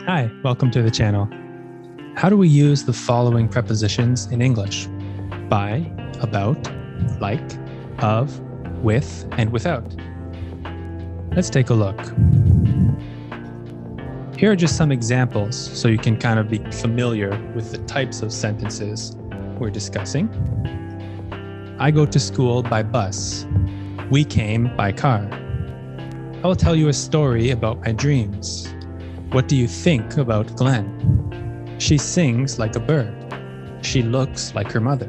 Hi, welcome to the channel. How do we use the following prepositions in English? By, about, like, of, with, and without. Let's take a look. Here are just some examples so you can kind of be familiar with the types of sentences we're discussing. I go to school by bus. We came by car. I will tell you a story about my dreams. What do you think about Glenn? She sings like a bird. She looks like her mother.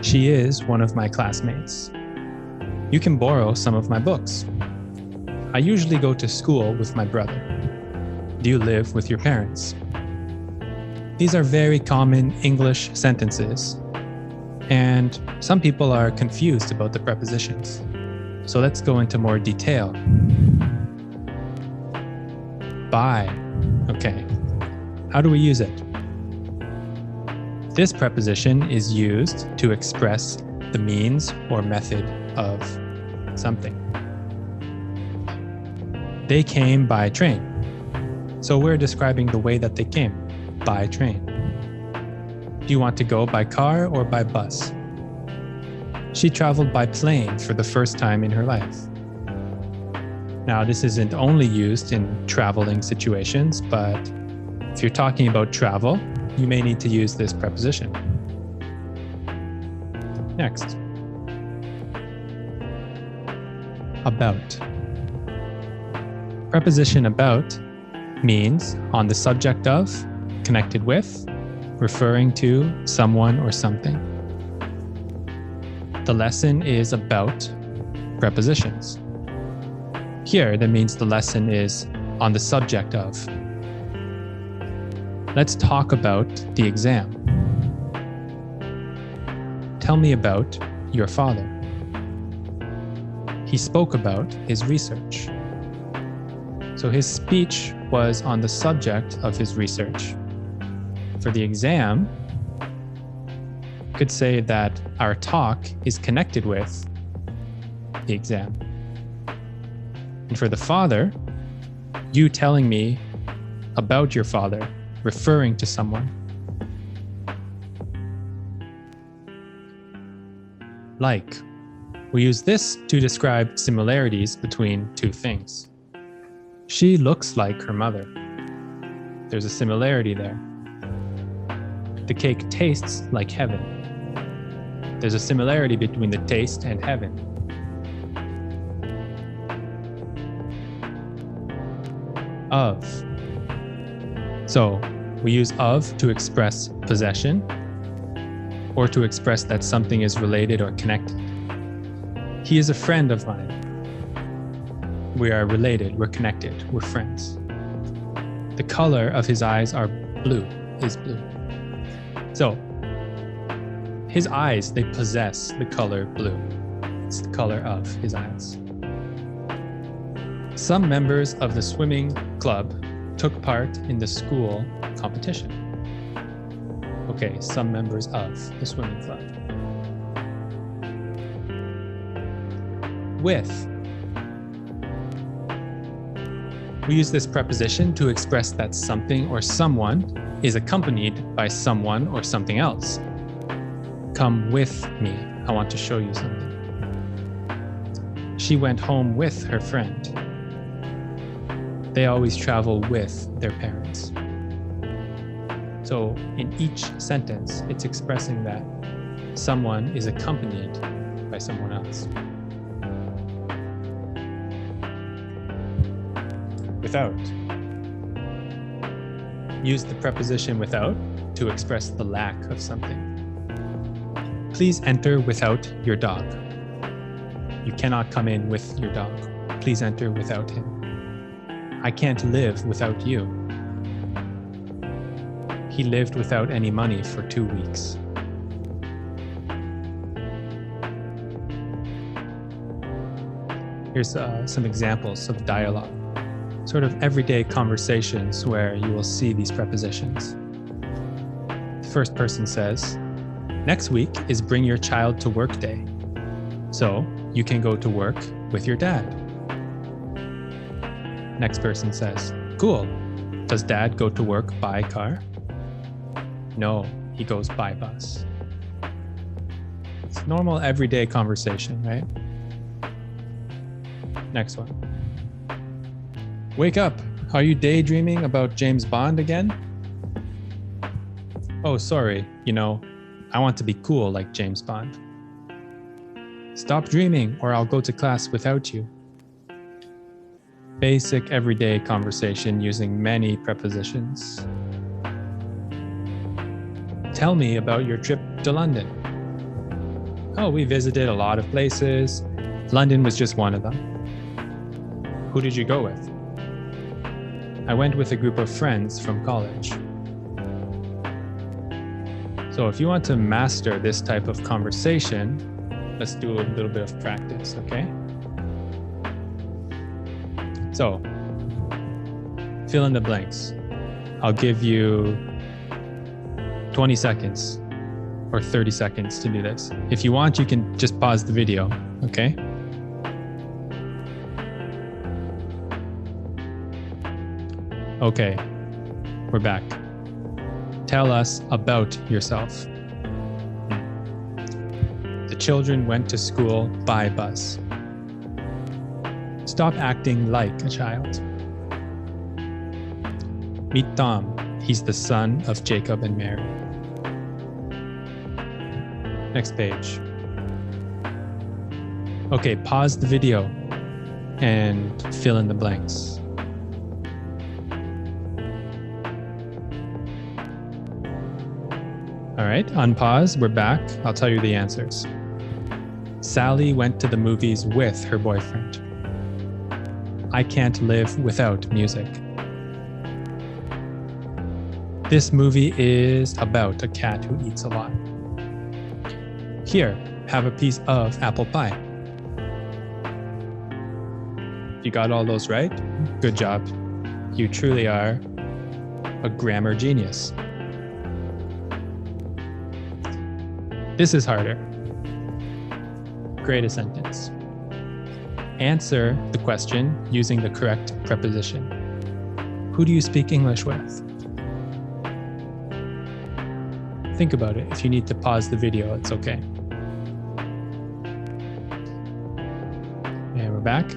She is one of my classmates. You can borrow some of my books. I usually go to school with my brother. Do you live with your parents? These are very common English sentences, and some people are confused about the prepositions. So let's go into more detail. By. Okay. How do we use it? This preposition is used to express the means or method of something. They came by train. So we're describing the way that they came, by train. Do you want to go by car or by bus? She traveled by plane for the first time in her life. Now, this isn't only used in traveling situations, but if you're talking about travel, you may need to use this preposition. Next. About. Preposition about means on the subject of, connected with, referring to someone or something. The lesson is about prepositions. Here, that means the lesson is on the subject of. Let's talk about the exam. Tell me about your father. He spoke about his research. So his speech was on the subject of his research. For the exam, you could say that our talk is connected with the exam. And for the father, you telling me about your father, referring to someone. Like. We use this to describe similarities between two things. She looks like her mother. There's a similarity there. The cake tastes like heaven. There's a similarity between the taste and heaven. Of. So we use of to express possession or to express that something is related or connected. He is a friend of mine. We are related, we're connected, we're friends. The color of his eyes are blue, is blue. So his eyes, they possess the color blue. It's the color of his eyes. Some members of the swimming club took part in the school competition. Okay, some members of the swimming club. With. We use this preposition to express that something or someone is accompanied by someone or something else. Come with me. I want to show you something. She went home with her friend. They always travel with their parents. So in each sentence, it's expressing that someone is accompanied by someone else. Without. Use the preposition without to express the lack of something. Please enter without your dog. You cannot come in with your dog. Please enter without him. I can't live without you. He lived without any money for 2 weeks. Here's some examples of dialogue. Sort of everyday conversations where you will see these prepositions. The first person says, next week is bring your child to work day. So you can go to work with your dad. Next person says, cool. Does Dad go to work by car? No, he goes by bus. It's normal everyday conversation, right? Next one. Wake up. Are you daydreaming about James Bond again? Oh, sorry. I want to be cool like James Bond. Stop dreaming or I'll go to class without you. Basic everyday conversation using many prepositions. Tell me about your trip to London. Oh, we visited a lot of places. London was just one of them. Who did you go with? I went with a group of friends from college. So if you want to master this type of conversation, let's do a little bit of practice, okay? So, fill in the blanks. I'll give you 20 seconds or 30 seconds to do this. If you want, you can just pause the video, okay? Okay, we're back. Tell us about yourself. The children went to school by bus. Stop acting like a child. Meet Tom. He's the son of Jacob and Mary. Next page. Okay, pause the video and fill in the blanks. All right, unpause, we're back. I'll tell you the answers. Sally went to the movies with her boyfriend. I can't live without music. This movie is about a cat who eats a lot. Here, have a piece of apple pie. You got all those right? Good job. You truly are a grammar genius. This is harder. Create a sentence. Answer the question using the correct preposition. Who do you speak English with? Think about it. If you need to pause the video, it's okay. And we're back.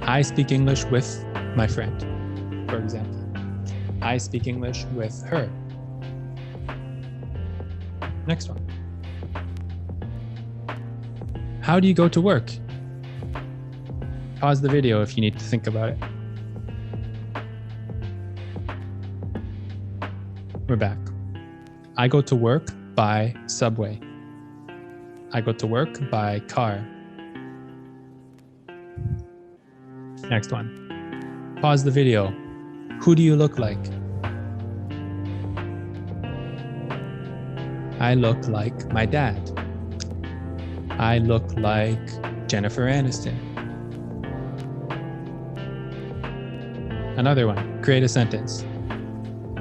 I speak English with my friend, for example. I speak English with her. Next one. How do you go to work? Pause the video if you need to think about it. We're back. I go to work by subway. I go to work by car. Next one. Pause the video. Who do you look like? I look like my dad. I look like Jennifer Aniston. Another one. Create a sentence.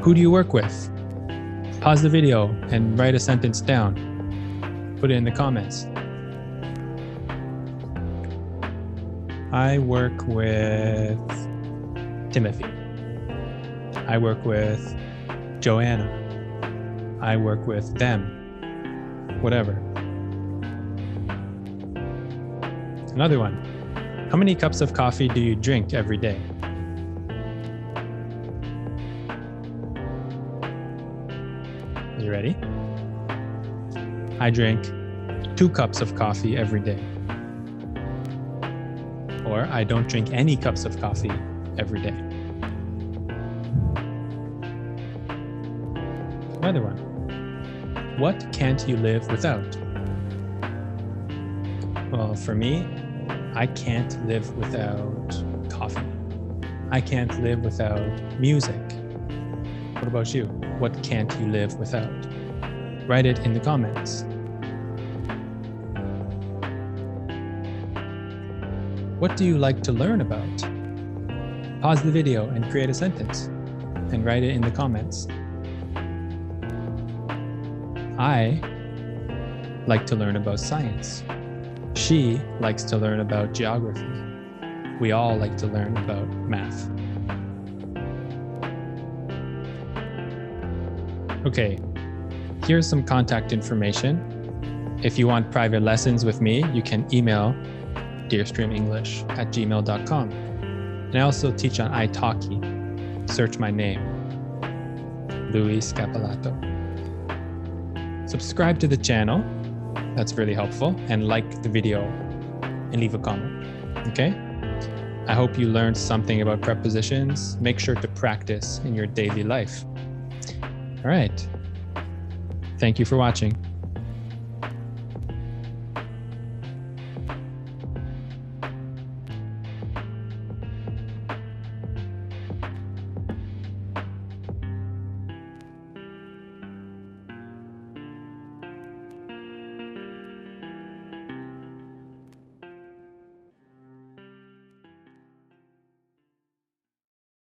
Who do you work with? Pause the video and write a sentence down. Put it in the comments. I work with Timothy. I work with Joanna. I work with them. Whatever. Another one. How many cups of coffee do you drink every day? You ready? I drink 2 cups of coffee every day. Or I don't drink any cups of coffee every day. Another one. What can't you live without? Well, for me, I can't live without coffee. I can't live without music. What about you? What can't you live without? Write it in the comments. What do you like to learn about? Pause the video and create a sentence and write it in the comments. I like to learn about science. She likes to learn about geography. We all like to learn about math. Okay, here's some contact information. If you want private lessons with me, you can email dearstreamenglish@gmail.com. And I also teach on italki. Search my name, Luis Capalato. Subscribe to the channel. That's really helpful. And like the video and leave a comment. Okay? I hope you learned something about prepositions. Make sure to practice in your daily life. All right. Thank you for watching.